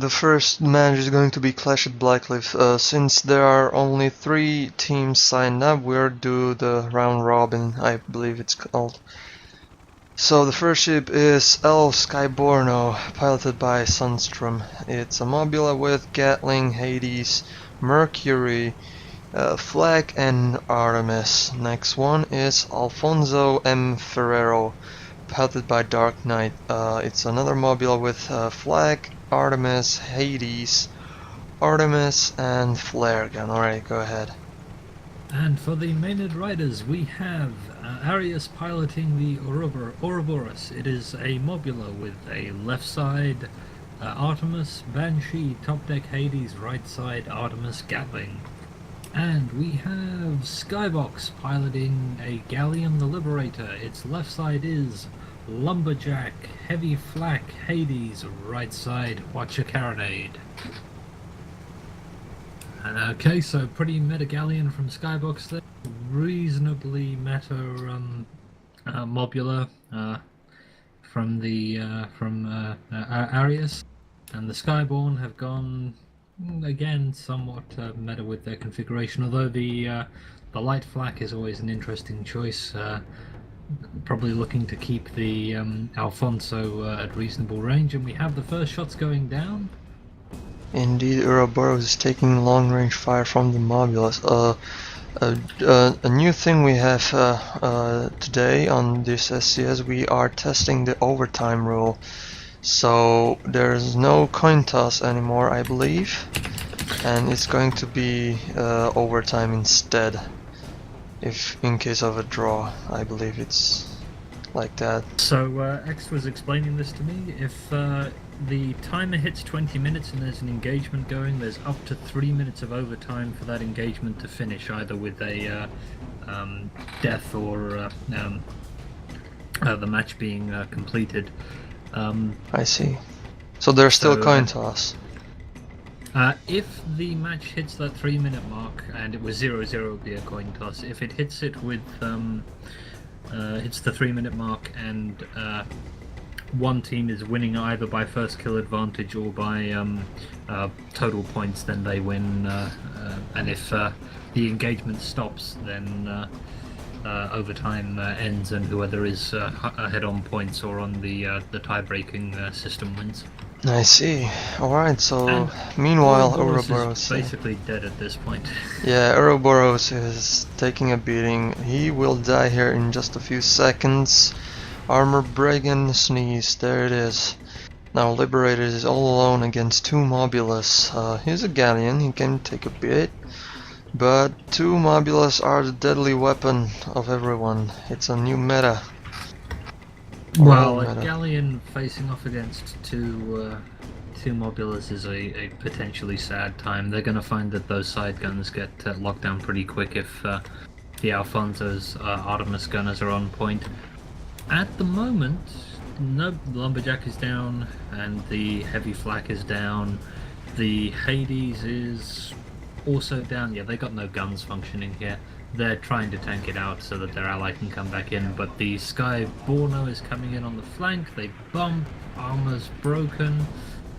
the first match is going to be Clash at Blackcliff. Since there are only 3 teams signed up, we'll do the round robin, I believe it's called. So the first ship is Skyborne, piloted by Sunstrom. It's a Mobula with Gatling, Hades, Mercury, Flag and Artemis. Next one is Alfonso M. Ferrero, piloted by Dark Knight. It's another Mobula with Flag, Artemis, Hades, Artemis, and Flare Gun. Alright, go ahead. And for the Maenad Ryders, we have Arius piloting the Ouroboros. It is a Mobula with a left side Artemis, Banshee, top deck Hades, right side Artemis, Gatling. And we have Skybox piloting a Galleon the Liberator. Its left side is Lumberjack, Heavy Flak, Hades, right side Watcher Carronade. Okay, so pretty meta Galleon from Skybox there. Reasonably meta Mobula from Arius, and the Skyborne have gone again somewhat meta with their configuration. Although the light flak is always an interesting choice. Probably looking to keep the Alfonso at reasonable range, and we have the first shots going down. Indeed, Ouroboros is taking long-range fire from the Mobulas. A new thing we have today on this SCS, we are testing the overtime rule. So there's no coin toss anymore, I believe, and it's going to be overtime instead. If in case of a draw, I believe it's like that. So X was explaining this to me. If the timer hits 20 minutes and there's an engagement going, there's up to 3 minutes of overtime for that engagement to finish, either with a death or the match being completed. I see. So there's still coin toss. If the match hits that 3 minute mark and it was 0-0, it would be a coin toss. If it hits it with hits the 3 minute mark and one team is winning either by first kill advantage or by total points, then they win. And if the engagement stops, then overtime ends, and whoever is ahead on points or on the tie-breaking system wins. I see. Alright, so meanwhile Ouroboros is basically dead at this point. Yeah, Ouroboros is taking a beating. He will die here in just a few seconds. Armor break and sneeze, there it is. Now Liberator is all alone against 2 Mobulas. He's a Galleon, he can take a bit, but 2 Mobulas are the deadly weapon of everyone. It's a new meta. Well, a Galleon facing off against two Mobulas is a potentially sad time. They're going to find that those side guns get locked down pretty quick if the Alfonso's Artemis gunners are on point. At the moment, no, the Lumberjack is down and the Heavy Flak is down. The Hades is also down. Yeah, they got no guns functioning here. They're trying to tank it out so that their ally can come back in, but the Skyborne is coming in on the flank. They bump, armor's broken,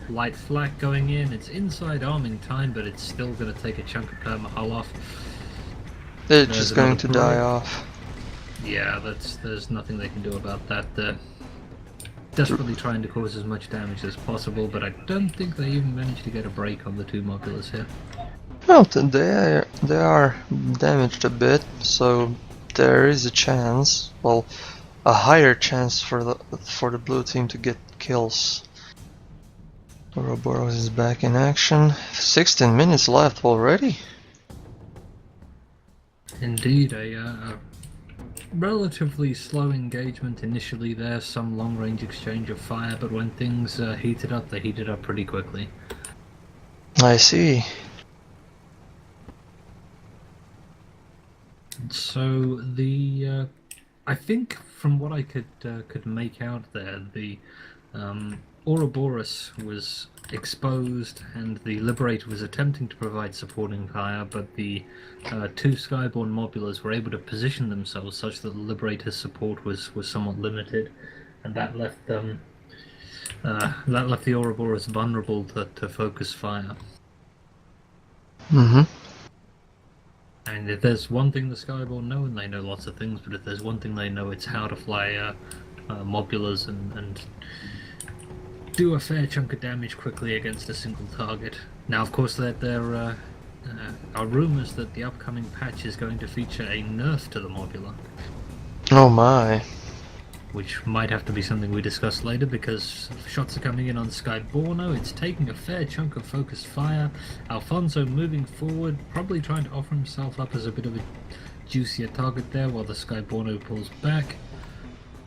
light flak going in. It's inside arming time, but it's still going to take a chunk of perma-hull off. It's just going to die off. Yeah, there's nothing they can do about that. They're desperately trying to cause as much damage as possible, but I don't think they even managed to get a break on the 2 Mobulas here. Well, they are damaged a bit, so there is a chance, well, a higher chance for the blue team to get kills. Ouroboros is back in action. 16 minutes left already. Indeed, a relatively slow engagement initially there, some long-range exchange of fire, but when things heated up, they heated up pretty quickly. I see. So the I think from what I could make out there, the Ouroboros was exposed and the Liberator was attempting to provide supporting fire, but the 2 Skyborne Mobulas were able to position themselves such that the Liberator's support was somewhat limited, and that left them That left the Ouroboros vulnerable to focus fire. Mm-hmm. And if there's one thing the Skyborne know, and they know lots of things, but if there's one thing they know, it's how to fly mobulas and do a fair chunk of damage quickly against a single target. Now, of course, there are rumours that the upcoming patch is going to feature a nerf to the mobula. Oh my. Which might have to be something we discuss later, because shots are coming in on Skyborne. It's taking a fair chunk of focused fire. Alfonso moving forward, probably trying to offer himself up as a bit of a juicier target there, while the Skyborne pulls back.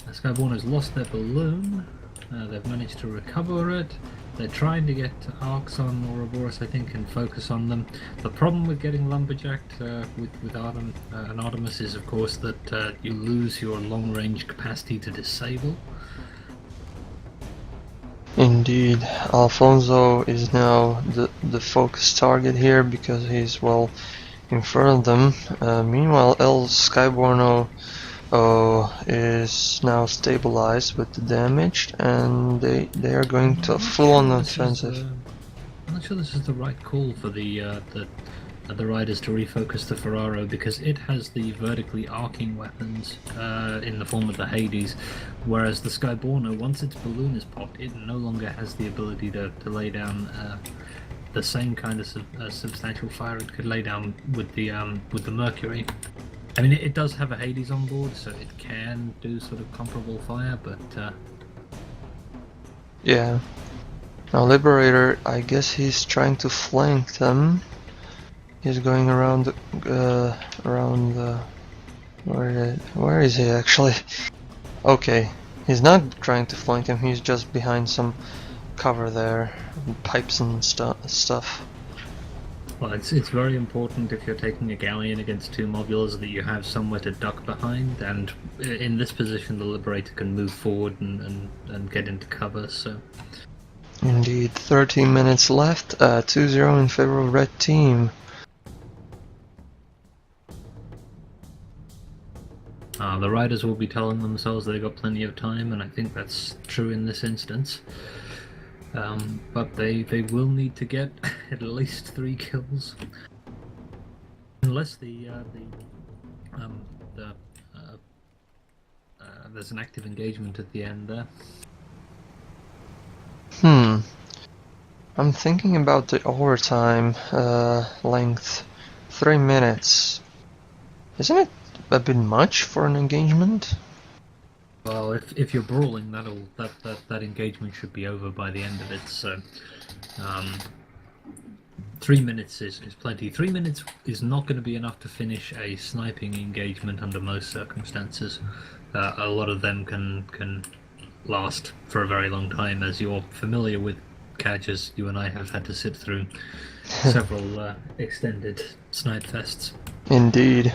Skyborne's lost their balloon. They've managed to recover it. They're trying to get arcs on Ouroboros, I think, and focus on them. The problem with getting lumberjacked with Artemis is, of course, that you lose your long-range capacity to disable. Indeed, Alfonso is now the focus target here because he's well in front of them. Meanwhile, El Skyborno is now stabilized with the damage, and they are going to full-on offensive. I'm not sure this is the right call for the Ryders to refocus the Ferraro, because it has the vertically arcing weapons in the form of the Hades, whereas the Skyborne, once its balloon is popped, it no longer has the ability to lay down the same kind of substantial fire it could lay down with the Mercury. I mean, it does have a Hades on board, so it can do sort of comparable fire, but yeah. Now Liberator, I guess he's trying to flank them. He's going around where is he actually? Okay, he's not trying to flank him. He's just behind some cover there, pipes and stuff. Well, it's very important if you're taking a galleon against two mobulas that you have somewhere to duck behind, and in this position the Liberator can move forward and get into cover, so... Indeed, 13 minutes left, 2-0 in favor of red team. The Ryders will be telling themselves they've got plenty of time, and I think that's true in this instance. But they will need to get at least 3 kills, unless there's an active engagement at the end there. I'm thinking about the overtime length. 3 minutes. Isn't it a bit much for an engagement? Well, if you're brawling, that engagement should be over by the end of it. So, 3 minutes is plenty. 3 minutes is not going to be enough to finish a sniping engagement under most circumstances. A lot of them can last for a very long time, as you're familiar with, Kajros. You and I have had to sit through several extended snipe fests. Indeed.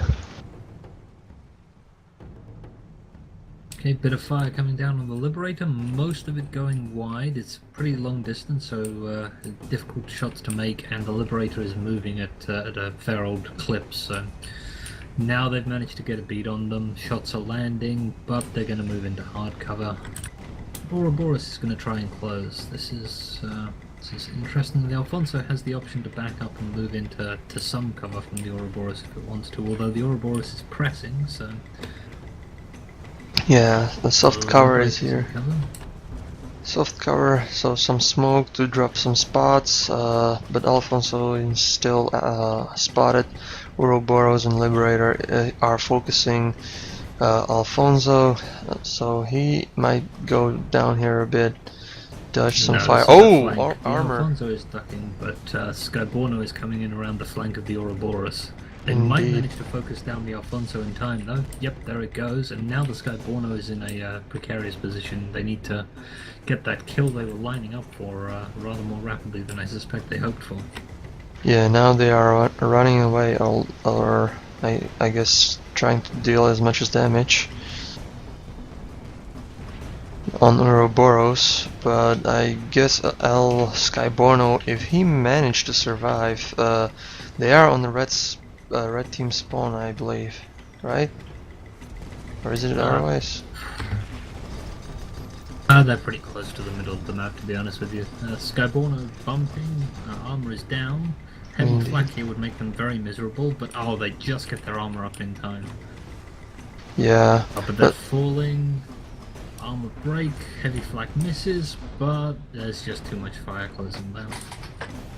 Okay, bit of fire coming down on the Liberator, most of it going wide. It's pretty long distance, so difficult shots to make, and the Liberator is moving at a fair old clip, so now they've managed to get a beat on them. Shots are landing, but they're going to move into hard cover. Ouroboros is going to try and close. This is interesting. The Alfonso has the option to back up and move into some cover from the Ouroboros if it wants to, although the Ouroboros is pressing, so... Yeah, the soft cover is here. Soft cover, so some smoke to drop some spots, but Alfonso is still spotted. Ouroboros and Liberator are focusing Alfonso, so he might go down here a bit, dodge some fire. Oh, armor! Alfonso is ducking, but Skyborne is coming in around the flank of the Ouroboros. They Indeed. might manage to focus down the Alfonso in time, though. Yep, there it goes. And now the Skyborne is in a precarious position. They need to get that kill they were lining up for rather more rapidly than I suspect they hoped for. Yeah, now they are running away, or I guess trying to deal as much as damage on Ouroboros, but I guess El Skyborno, if he managed to survive, they are on the red team spawn, I believe, right? Or is it otherwise? They're pretty close to the middle of the map, to be honest with you. Skyborne bumping, armor is down. Heavy flak here would make them very miserable, but oh, they just get their armor up in time. Yeah. Oh, but they're falling. Armor break, heavy flak misses, but there's just too much fire closing down.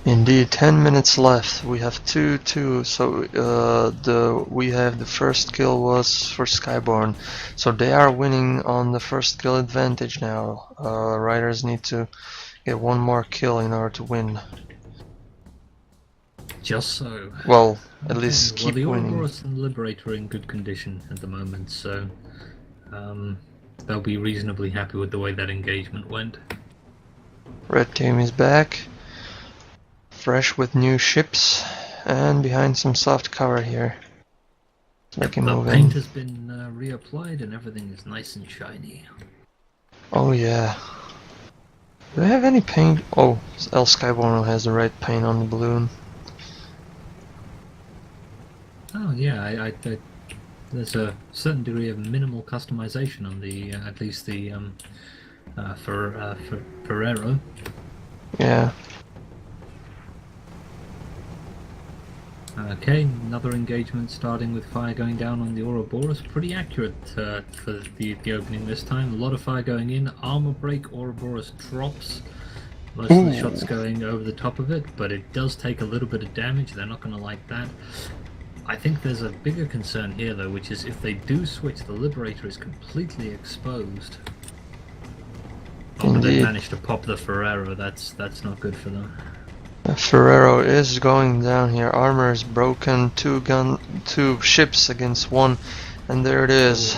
Indeed, 10 minutes left. We have 2-2, so we have the first kill was for Skyborne, so they are winning on the first kill advantage now. Ryders need to get one more kill in order to win. Just so. Well, at least keep the winning. Ouroboros and Liberator are in good condition at the moment, so they'll be reasonably happy with the way that engagement went. Red team is back, fresh with new ships, and behind some soft cover here. They can move the paint in. has been reapplied and everything is nice and shiny. Oh yeah. Do they have any paint? Oh, El Skyborne has the red paint on the balloon. Oh yeah, there's a certain degree of minimal customization on the at least the for Ferrero. Yeah. Okay, another engagement starting with fire going down on the Ouroboros. Pretty accurate for the opening this time. A lot of fire going in. Armor break, Ouroboros drops. Most of the shots going over the top of it, but it does take a little bit of damage. They're not going to like that. I think there's a bigger concern here though, which is if they do switch, the Liberator is completely exposed. Oh, but they managed to pop the Ferrero. That's not good for them. Ferrero is going down here. Armor is broken. Two ships against one, and there it is.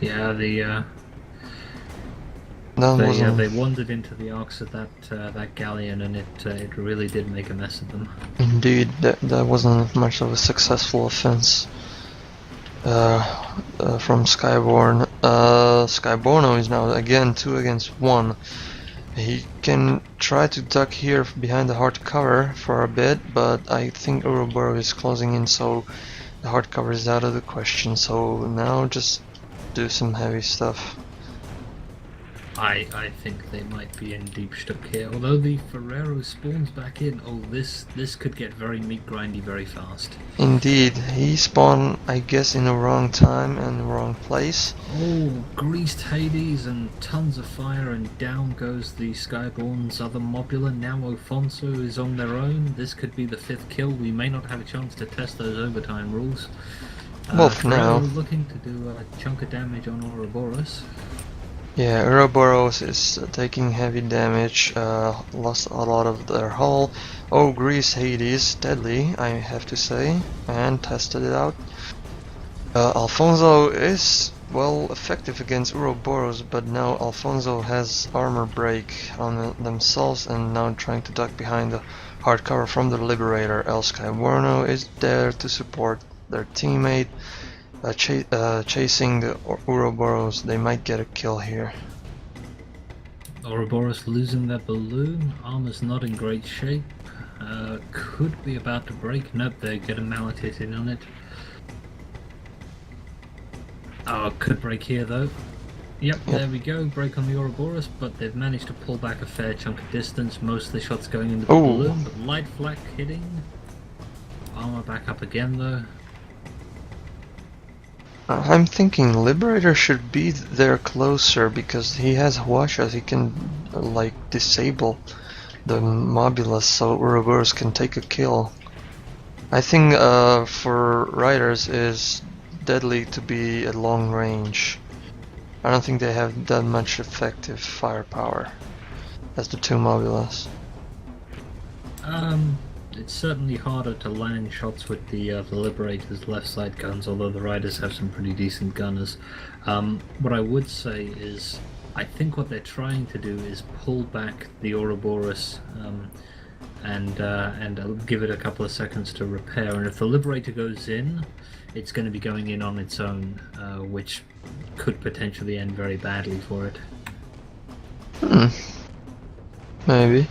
Yeah, they wandered into the arcs of that galleon, and it really did make a mess of them. Indeed, that wasn't much of a successful offense from Skyborne. Skyborne is now again 2 against 1. He can try to duck here behind the hard cover for a bit, but I think Ouroboros is closing in, so the hard cover is out of the question. So now just do some heavy stuff. I think they might be in deep stuck here. Although the Ferrero spawns back in, oh, this could get very meat grindy very fast. Indeed, he spawned, I guess, in the wrong time and the wrong place. Oh, greased Hades and tons of fire, and down goes the Skyborne's other mobula. Now Ofonso is on their own. This could be the 5th kill. We may not have a chance to test those overtime rules. Well, for now. Looking to do a chunk of damage on Ouroboros. Yeah, Ouroboros is taking heavy damage, lost a lot of their hull. Oh, Grease Hades, deadly, I have to say, and tested it out. Alfonso is, well, effective against Ouroboros, but now Alfonso has armor break on themselves and now trying to duck behind the hard cover from the Liberator. El Skyborne is there to support their teammate. Chasing the Ouroboros, they might get a kill here. Ouroboros losing their balloon, armor's not in great shape, could be about to break. Nope, they get a mallet hit in on it. Oh, could break here though. Yep, there we go, break on the Ouroboros, but they've managed to pull back a fair chunk of distance. Most of the shots going into the balloon, but light flak hitting. Armor back up again though. I'm thinking Liberator should be there closer because he has Huashas. He can like disable the Mobulus so Ouroboros can take a kill. I think for Ryders is deadly to be at long range. I don't think they have that much effective firepower as the 2 Mobulus. It's certainly harder to land shots with the Liberator's left side guns, although the Ryders have some pretty decent gunners. What I would say is, I think what they're trying to do is pull back the Ouroboros and give it a couple of seconds to repair. And if the Liberator goes in, it's going to be going in on its own, which could potentially end very badly for it. Maybe.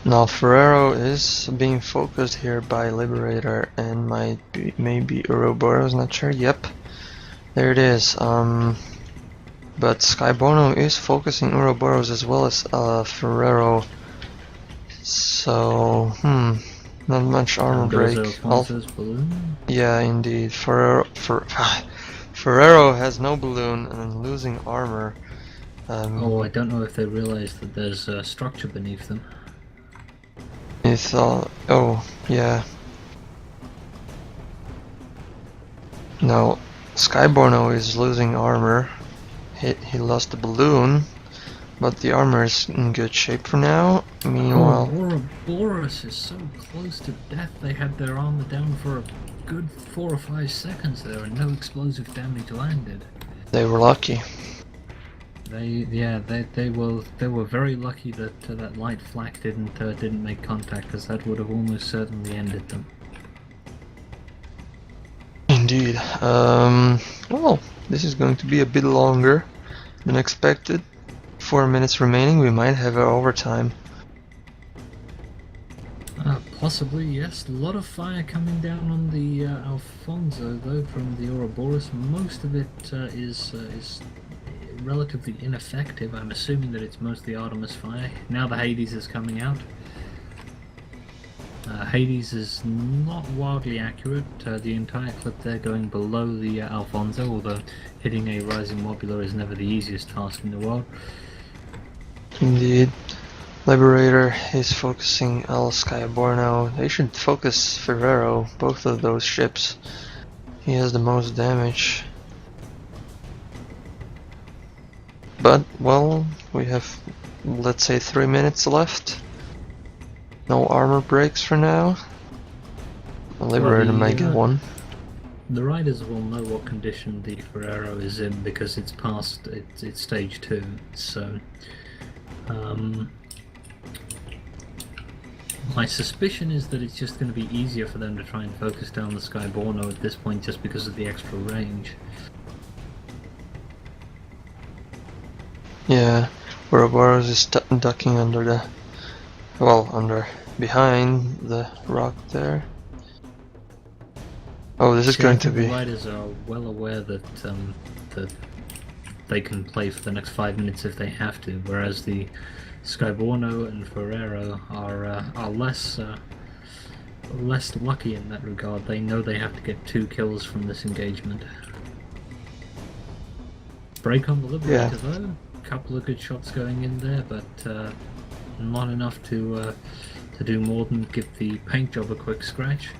Now Ferrero is being focused here by Liberator and maybe Ouroboros, not sure. Yep, there it is. But Skyborne is focusing Ouroboros as well as Ferrero. So, not much armor break. Yeah, indeed. Ferrero has no balloon and losing armor. I don't know if they realize that there's a structure beneath them. Oh, yeah. No, Skyborne is losing armor. He lost the balloon, but the armor is in good shape for now. Meanwhile, Ouroboros is so close to death. They had their armor down for a good 4 or 5 seconds there, and no explosive damage landed. They were lucky. They were very lucky that that light flak didn't make contact, because that would have almost certainly ended them. Indeed. Well, this is going to be a bit longer than expected. 4 minutes remaining. We might have an overtime. Possibly, yes. A lot of fire coming down on the Alfonso, though, from the Ouroboros. Most of it is relatively ineffective. I'm assuming that it's mostly Artemis fire. Now the Hades is coming out. Hades is not wildly accurate. The entire clip there going below the Alfonso, although hitting a rising mobula is never the easiest task in the world. Indeed. Liberator is focusing El Skyborne. They should focus Ferrero, both of those ships. He has the most damage. But, well, we have, let's say, 3 minutes left. No armor breaks for now. The Liberator might get one. The Ryders will know what condition the Ferrero is in because it's past it's stage 2, so my suspicion is that it's just going to be easier for them to try and focus down the Skyborne at this point just because of the extra range. Yeah, Ouroboros is ducking under the... well, behind the rock there. Oh, this is going to be... The Ryders are well aware that that they can play for the next 5 minutes if they have to, whereas the Skyborne and Ferrero are less lucky in that regard. They know they have to get 2 kills from this engagement. Break on the Liberator though. Couple of good shots going in there, but not enough to do more than give the paint job a quick scratch.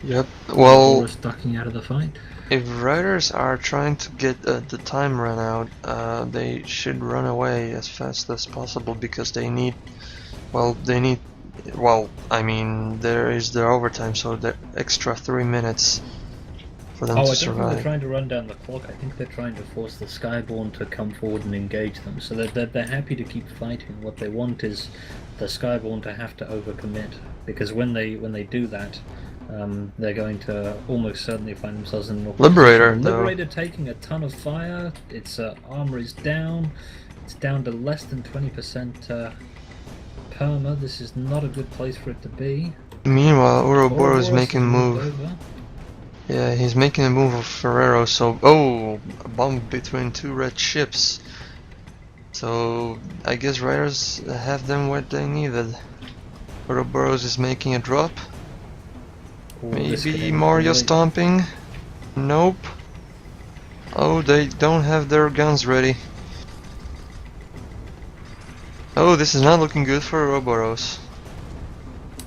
Yep. Well, ducking out of the fight. If Ryders are trying to get the time run out, they should run away as fast as possible because they need. I mean, there is their overtime, so the extra 3 minutes for them to survive. I don't think they're trying to run down the clock. I think they're trying to force the Skyborne to come forward and engage them. So they're happy to keep fighting. What they want is the Skyborne to have to overcommit, because when they do that, they're going to almost certainly find themselves in an awkward Liberator, position. Liberator taking a ton of fire. Its armor is down. It's down to less than 20% perma. This is not a good place for it to be. Meanwhile, Ouroboros is making a move. Yeah, he's making a move of Ferrero, so... oh! A bump between 2 red ships. So, I guess Ryders have them what they needed. Ouroboros is making a drop. Maybe Mario stomping? Nope. Oh, they don't have their guns ready. Oh, this is not looking good for Ouroboros.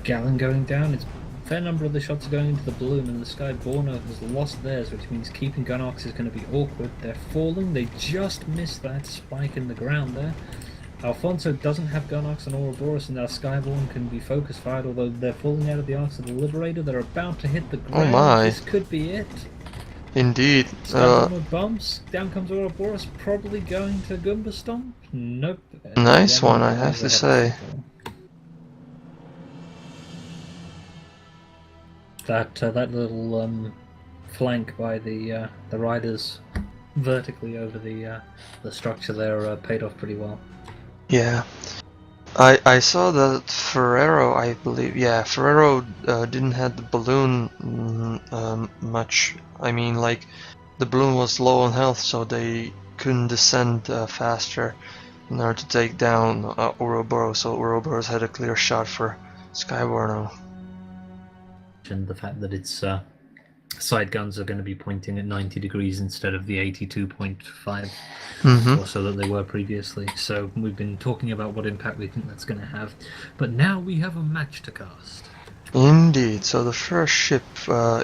Gallon going down. It's a fair number of the shots are going into the balloon, and the Skyborne has lost theirs, which means keeping gun arcs is going to be awkward. They're falling. They just missed that spike in the ground there. Alfonso doesn't have gun arcs on Ouroboros, and now Skyborne can be focus fired, although they're falling out of the arcs of the Liberator. They're about to hit the ground. Oh my. This could be it. Indeed. Skyborne bumps. Down comes Ouroboros, probably going to Goomba Stomp. Nope. Nice one, I have to say. That little flank by the Ryders vertically over the structure there paid off pretty well. Yeah, I saw that Ferrero, I believe, Ferrero didn't have the balloon much. I mean, like, the balloon was low on health, so they couldn't descend faster in order to take down Ouroboros. So Ouroboros had a clear shot for Skyborne. And the fact that its side guns are going to be pointing at 90 degrees instead of the 82.5 or so that they were previously. So we've been talking about what impact we think that's going to have, but now we have a match to cast. Indeed. So the first ship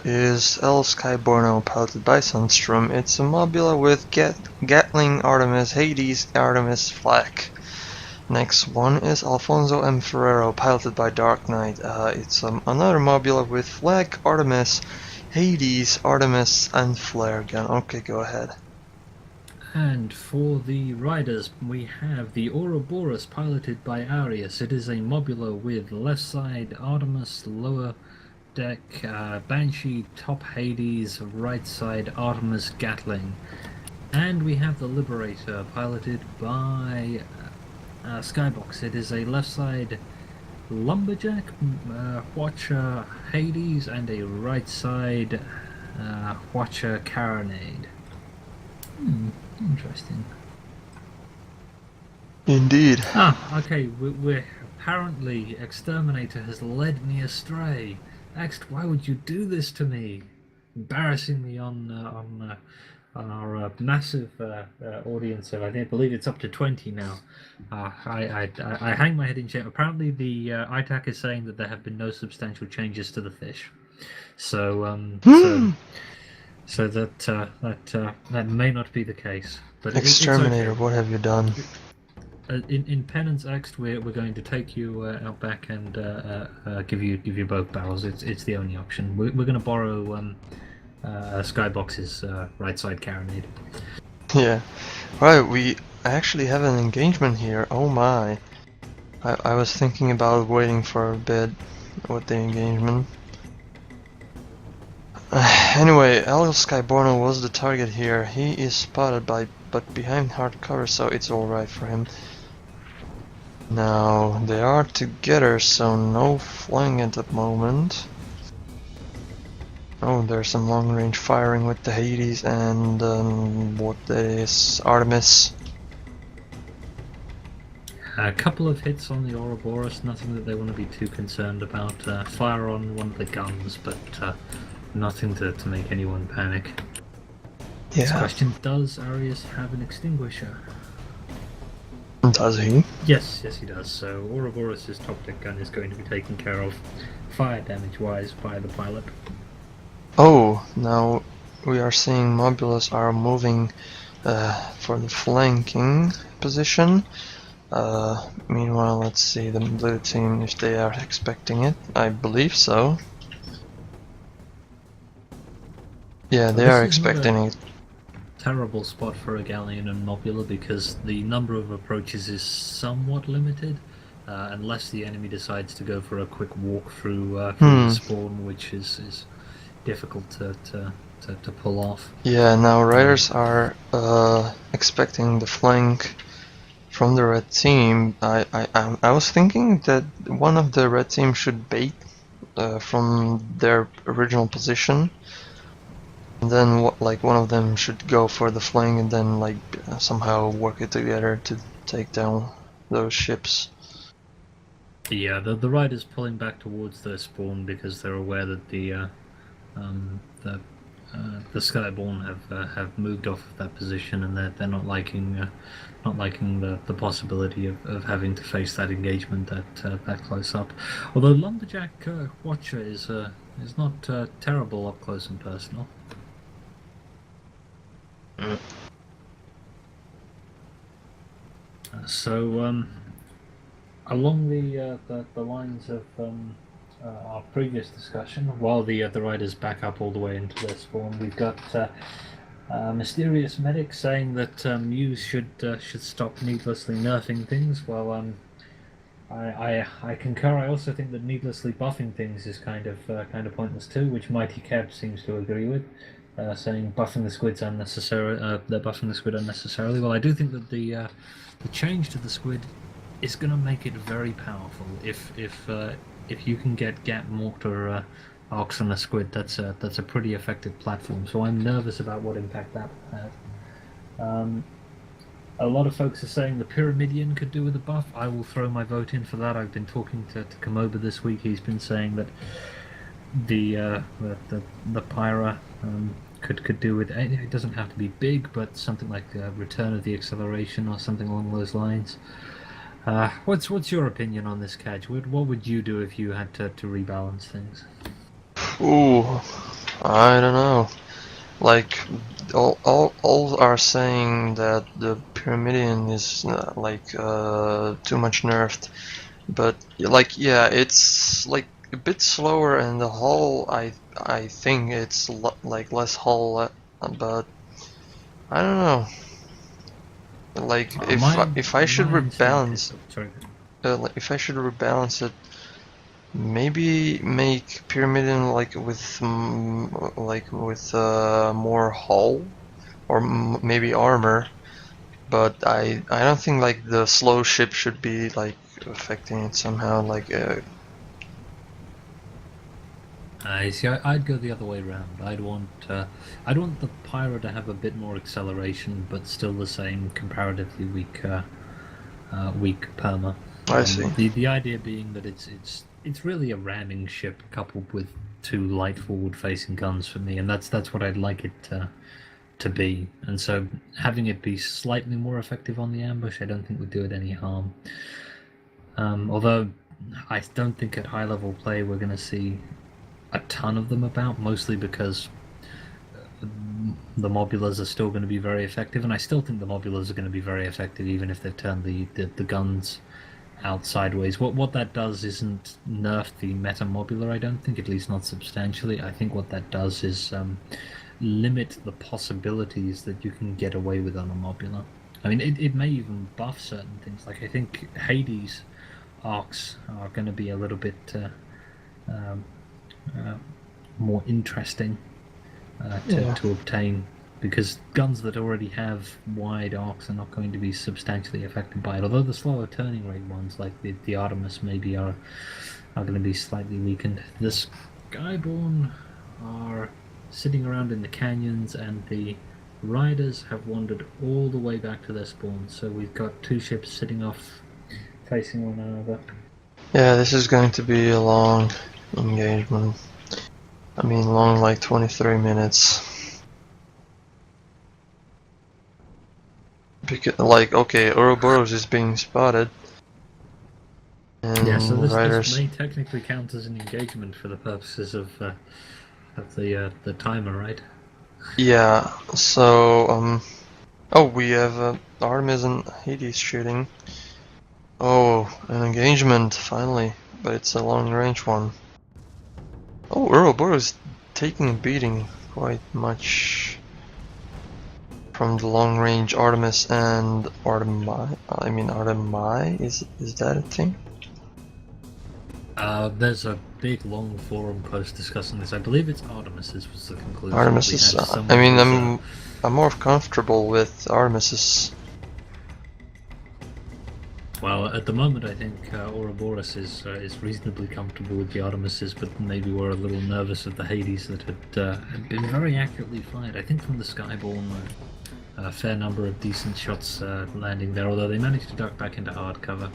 is El Skyborne, piloted by Sunstrom. It's a Mobula with Gatling, Artemis, Hades, Artemis, Flak. Next one is Alfonso M. Ferrero, piloted by Dark Knight. It's another Mobula with Flak, Artemis, Hades, Artemis, and Flare gun. Okay, go ahead. And for the Ryders, we have the Ouroboros, piloted by Arius. It is a Mobula with left side Artemis, lower deck Banshee, top Hades, right side Artemis Gatling. And we have the Liberator, piloted by Skybox. It is a left side Lumberjack, Watcher Hades, and a right side Watcher Carronade. Interesting. Indeed. Okay, we're apparently Exterminator has led me astray. Next, why would you do this to me? Embarrassing me on our massive audience of, I believe it's up to 20 now. I hang my head in shame. Apparently the ITAC is saying that there have been no substantial changes to the fish. So so that may not be the case. But Exterminator, okay. What have you done? In Penance X, we're going to take you out back and give you both barrels. It's the only option. We're going to borrow Skybox's right side carronade. Yeah, right. We actually have an engagement here. Oh my! I was thinking about waiting for a bit with the engagement. Anyway, El Skyborne was the target here. He is spotted but behind hard cover, so it's alright for him. Now, they are together, so no flying at the moment. Oh, there's some long range firing with the Hades and what is Artemis. A couple of hits on the Ouroboros, nothing that they want to be too concerned about. Fire on one of the guns, but nothing to make anyone panic. Yeah. This question, does Arius have an extinguisher? Does he? Yes, he does. So Ouroboros' top deck gun is going to be taken care of fire damage wise by the pilot. Oh, now we are seeing Mobulas are moving for the flanking position. Meanwhile, let's see the blue team if they are expecting it. I believe so. Yeah, they are expecting it. Terrible spot for a Galleon and Mobula because the number of approaches is somewhat limited, unless the enemy decides to go for a quick walk through the spawn, which is difficult to pull off. Yeah, now Ryders are expecting the flank from the red team. I was thinking that one of the red team should bait from their original position. And then one of them should go for the flank and then somehow work it together to take down those ships. Yeah, the Ryders pulling back towards their spawn because they're aware that the Skyborne have moved off of that position and they're not liking the possibility of having to face that engagement that close up. Although Lumberjack Watcher is not terrible up close and personal. So along the lines of our previous discussion, while the Ryders back up all the way into their spawn, we've got Mysterious Medic saying that Muse should stop needlessly nerfing things. Well, I concur. I also think that needlessly buffing things is kind of pointless too, which Mighty Kev seems to agree with. Saying buffing the squids unnecessarily, they're buffing the squid unnecessarily. Well, I do think that the change to the squid is going to make it very powerful. If you can get Gat Mortar Ox and a squid. That's a pretty effective platform. So I'm nervous about what impact that will have. A lot of folks are saying the Pyramidion could do with a buff. I will throw my vote in for that. I've been talking to Komoba this week. He's been saying that the Pyra could do with it. Doesn't have to be big, but something like Return of the Acceleration or something along those lines. What's your opinion on this, Kaj? What would you do if you had to rebalance things? Ooh, I don't know. Like, all are saying that the Pyramidion is too much nerfed, but like yeah, it's like a bit slower, and the hull I think it's like less hull, but I don't know. Like if I should rebalance, if I should rebalance it. Maybe make Pyramidion like with more hull or maybe armor, but I don't think like the slow ship should be like affecting it somehow. Like I see. I'd go the other way around. I'd want the Pyro to have a bit more acceleration, but still the same comparatively weak perma. I see. The idea being that it's really a ramming ship coupled with two light forward-facing guns for me, and that's what I'd like it to be. And so having it be slightly more effective on the ambush, I don't think would do it any harm. Although I don't think at high-level play we're going to see a ton of them about, mostly because the mobulas are still going to be very effective, and I still think the mobulas are going to be very effective even if they've turned the guns out sideways. What that does isn't nerf the meta mobula, I don't think, at least not substantially. I think what that does is limit the possibilities that you can get away with on a mobula. I mean, it may even buff certain things. Like, I think Hades arcs are going to be a little bit more interesting to obtain, because guns that already have wide arcs are not going to be substantially affected by it. Although the slower turning rate ones, like the Artemis, maybe are going to be slightly weakened. The Skyborne are sitting around in the canyons, and the Ryders have wandered all the way back to their spawn. So we've got two ships sitting off, facing one another. Yeah, this is going to be a long engagement. I mean, long like 23 minutes. Because, like, okay, Ouroboros is being spotted. And yeah, so this may technically count as an engagement for the purposes of the timer, right? Yeah, so, oh, we have Artemis and Hades shooting. Oh, an engagement, finally, but it's a long-range one. Oh, Ouroboros taking a beating quite much from the long-range Artemis and Artemi. I mean, Artemi, is that a thing? There's a big long forum post discussing this. I believe it's Artemis's was the conclusion. Artemis's. I mean, I'm more comfortable with Artemis's. Well, at the moment, I think Ouroboros is reasonably comfortable with the Artemises, but maybe we're a little nervous of the Hades that had been very accurately fired. I think from the Skyborne, a fair number of decent shots landing there, although they managed to duck back into hard cover.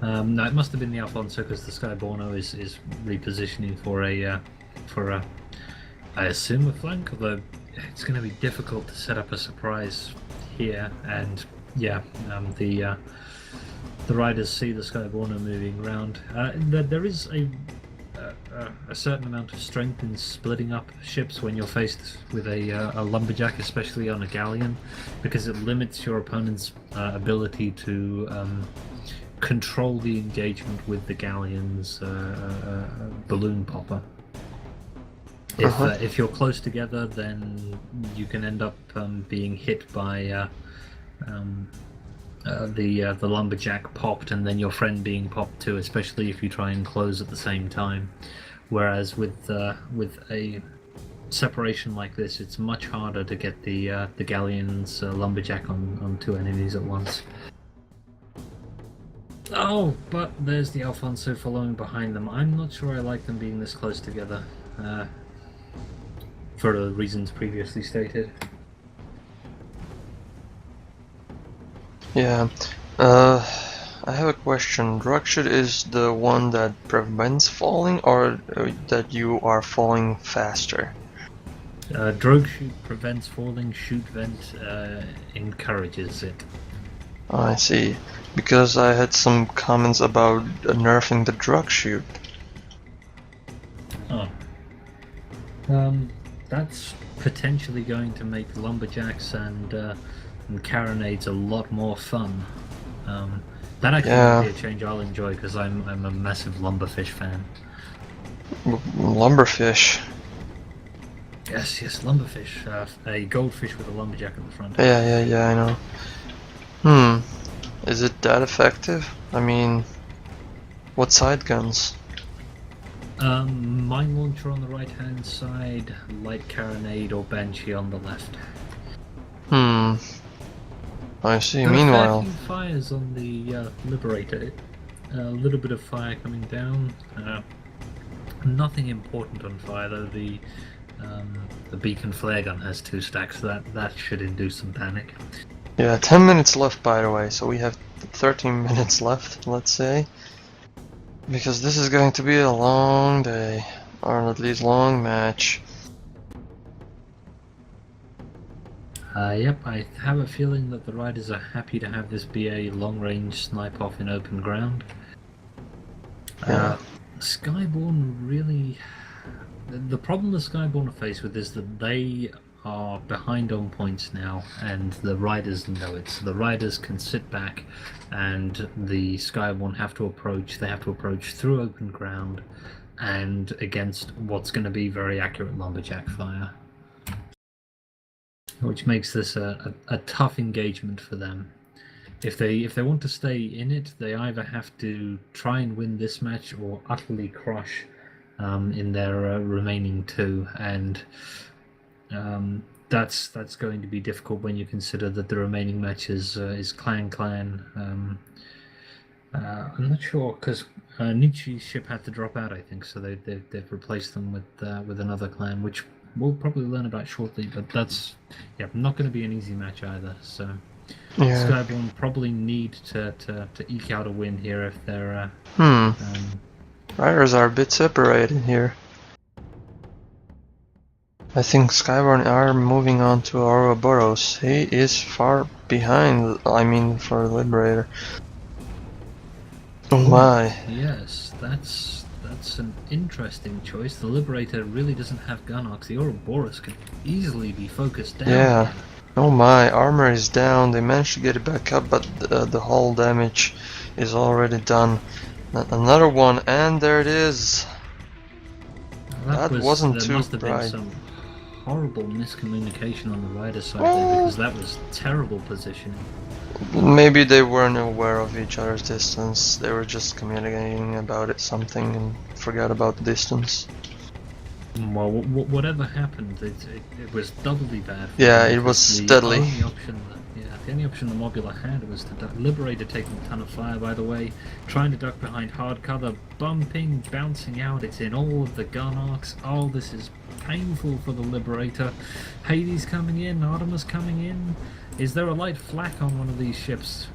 No, it must have been the Alfonso, because the Skyborno is repositioning for I assume a flank, although it's going to be difficult to set up a surprise here. And yeah, the Ryders see the Skyborno moving around. There is a certain amount of strength in splitting up ships when you're faced with a lumberjack, especially on a galleon, because it limits your opponent's ability to control the engagement with the galleon's balloon popper. If you're close together, then you can end up being hit by the lumberjack popped, and then your friend being popped too, especially if you try and close at the same time. Whereas with a separation like this, it's much harder to get the galleon's lumberjack on two enemies at once. Oh, but there's the Alfonso following behind them. I'm not sure I like them being this close together, for the reasons previously stated. Yeah. I have a question. Drugshot is the one that prevents falling, or that you are falling faster? Drogue shoot prevents falling, shoot vent encourages it. Oh, I see. Because I had some comments about nerfing the drug shoot. Oh. That's potentially going to make lumberjacks and carronades a lot more fun. That actually might be a change I'll enjoy because I'm a massive lumberfish fan. Lumberfish? Yes, lumberfish. A goldfish with a lumberjack at the front. Yeah, I know. Is it that effective? I mean, what side guns? Mine launcher on the right hand side, light carronade or banshee on the left. I see. There Meanwhile, are a few fires on the Liberator. A little bit of fire coming down. Nothing important on fire though. The beacon flare gun has 2 stacks, so that should induce some panic. yeah, 10 minutes left by the way, so we have 13 minutes left, let's say. Because this is going to be a long day, or at least long match. Yep, I have a feeling that the Ryders are happy to have this be a long-range snipe off in open ground. Skyborne really... The problem the Skyborne are faced with is that they are behind on points now, and the Ryders know it. So the Ryders can sit back, and the Skyborne have to approach. They have to approach through open ground, and against what's going to be very accurate lumberjack fire, which makes this a tough engagement for them. If they want to stay in it, they either have to try and win this match or utterly crush in their remaining 2, and that's going to be difficult when you consider that the remaining match is Clan. I'm not sure because Nietzsche's ship had to drop out, I think, so they've replaced them with another clan, which we'll probably learn about shortly. But that's not going to be an easy match either. So Skyborne probably need to eke out a win here if they're. Riders are a bit separated here. I think Skyborne are moving on to Ouroboros. He is far behind, I mean, for Liberator. Oh my. Yes, that's an interesting choice. The Liberator really doesn't have gun arcs. The Ouroboros could easily be focused down. Yeah. Oh my, armor is down. They managed to get it back up, but the hull damage is already done. Another one, and there it is. That wasn't too must have bright. been some horrible miscommunication on the Ryder side there, because that was terrible positioning. Maybe they weren't aware of each other's distance. They were just communicating about it something and forgot about the distance. Well, whatever happened, it was doubly bad. Yeah, it was deadly. The only option the Mobula had was to duck. Liberator taking a ton of fire, by the way, trying to duck behind hard cover, bumping, bouncing out. It's in all of the gun arcs. Oh, this is painful for the Liberator. Hades coming in, Artemis coming in. Is there a light flak on one of these ships?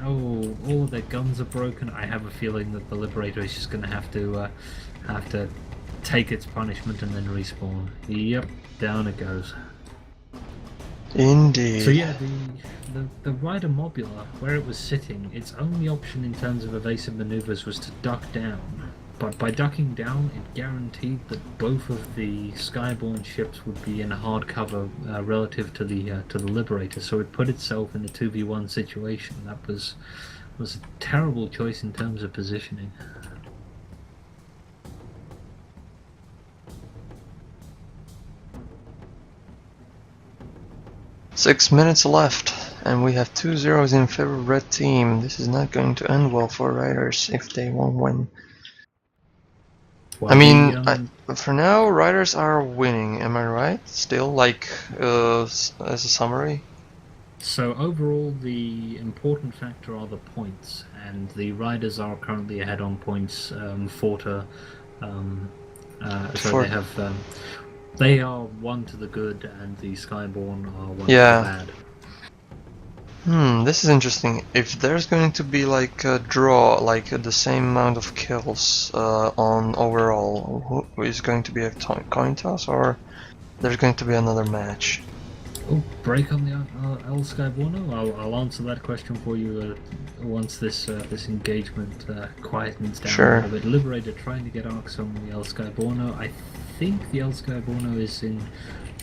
Oh, all of their guns are broken. I have a feeling that the Liberator is just going to have to take its punishment and then respawn. Yep, down it goes. Indeed. So yeah, the Ryder Mobula, where it was sitting, its only option in terms of evasive maneuvers was to duck down. But by ducking down, it guaranteed that both of the Skyborne ships would be in hard cover relative to the Liberator. So it put itself in a 2v1 situation. That was a terrible choice in terms of positioning. Six minutes left, and we have 2-0 in favor of red team. This is not going to end well for Ryders if they won't win. Well, I mean, for now, Ryders are winning. Am I right? Still, like as a summary. So overall, the important factor are the points, and the Ryders are currently ahead on points. Forta, so For they have. They are one to the good, and the Skyborne are one yeah. to the bad. This is interesting. If there's going to be like a draw, like the same amount of kills on overall, who is going to be a coin toss, or there's going to be another match? Oh, break on the El Skyborne? I'll answer that question for you once this this engagement quietens down a little bit. Liberator trying to get arcs on the El Skyborne. I think the El Skyborne is in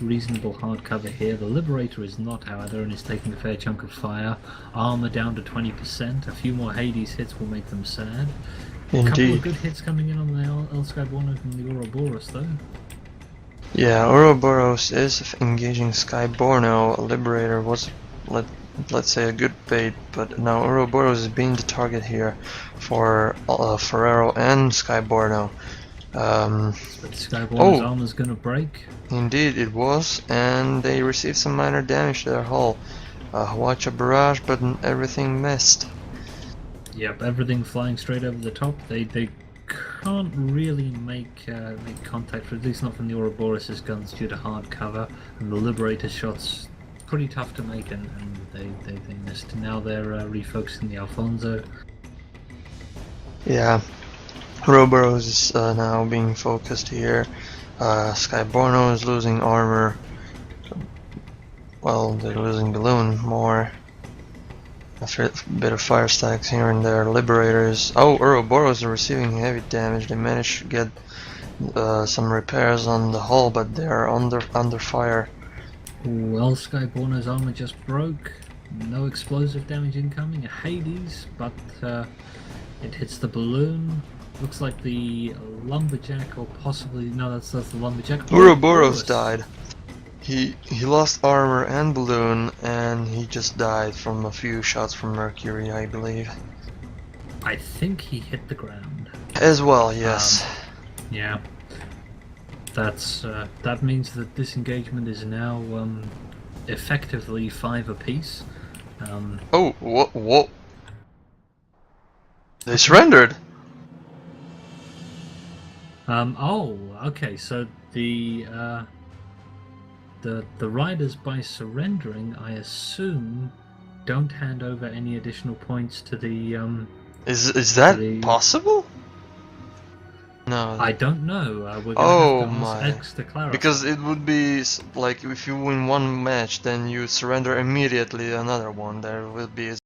reasonable hard cover here. The Liberator is not, however, and is taking a fair chunk of fire. Armor down to 20%. A few more Hades hits will make them sad. Indeed. A couple of good hits coming in on the El Skyborne from the Ouroboros, though. Yeah, Ouroboros is engaging Skyborne. Liberator was, let's say, a good bait, but now Ouroboros is being the target here for Ferrero and Skyborne. But Skyborne's armor's gonna break. Indeed, it was, and they received some minor damage to their hull. Watch a barrage, but everything missed. Yep, everything flying straight over the top. They can't really make contact, at least not from the Ouroboros' guns, due to hard cover, and the Liberator shots pretty tough to make, and they missed. Now they're refocusing the Alfonso. Yeah, Ouroboros is now being focused here. Skyborne is losing armor. Well, they're losing balloon more. After a bit of fire stacks here and there. Liberators. Oh, Ouroboros are receiving heavy damage. They managed to get some repairs on the hull, but they are under fire. Well, Skyborne's armor just broke. No explosive damage incoming. A Hades, but it hits the balloon. Looks like the lumberjack, or possibly no, that's the lumberjack. Ouroboros died. He lost armor and balloon, and he just died from a few shots from Mercury, I believe. I think he hit the ground. As well, yes. Yeah. That's that means that this engagement is now effectively 5 apiece. Oh, what? They surrendered. Oh, okay. So the Ryders, by surrendering, I assume, don't hand over any additional points to the Is that possible? No. I don't know. We're gonna have to ask X to clarify. Because it would be like if you win one match, then you surrender immediately another one. There will be